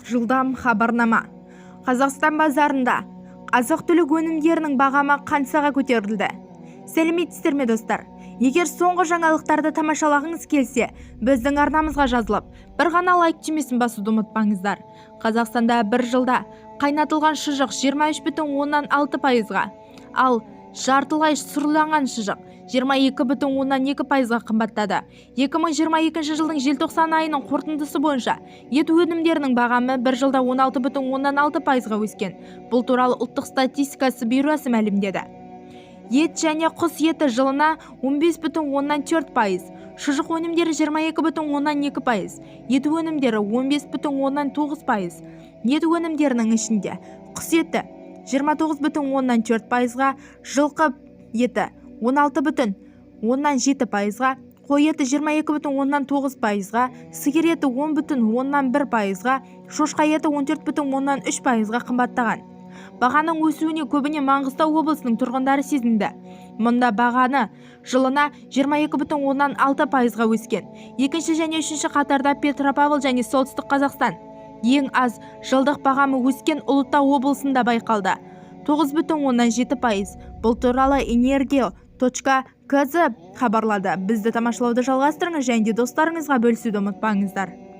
Жылдам хабарнама. Қазақстан базарында азық-түлік өнімдерінің бағамы қансаға көтерілді. Сәлеметсіздер ме достар? Егер соңғы жаңалықтарды тамашалағыңыз келсе, біздің арнамызға жазылып, бір ғана лайк түймесін басуды ұмытпаңыздар. Қазақстанда бір жылда қайнатылған шұжық 23,6%-ға, ал жартылай сұрланған шұжық 22,2%-ға қымбаттады. 2022 жылдың желтоқсан айының қорытындысы бойынша ет өнімдерінің бағамы бір жылда 16,6%-ға өскен. Бұл туралы ұлттық статистикасы бюросы мәлімдеді. Ет және құс еті жылына 15,4%, шұжық өнімдері 22,2%, ет өнімдері 15,9%. Ет өнімдерінің ішінде құс еті 29,4%-ға, жылқы еті 16,7%-ға, қой еті 22,9%-ға, сиыр еті 10,1%-ға, шошқа еті 14,3%-ға қымбаттаған. Бағаның өсуіне көбіне Маңғыстау облысының тұрғындары сезінді. Мұнда бағаны жылына 22,6%-ға өскен. Екінші және үшінші қатарда Петропавл және Солтүстік Қазақстан. Ең аз жылдық бағамы өскен Ұлытау облысында байқалды. 9,7%. Бұл туралы Energeo.kz хабарлады. Бізді тамашалауды жалғастырыңыз және достарыңызға бөлісуді ұмытпаңыздар.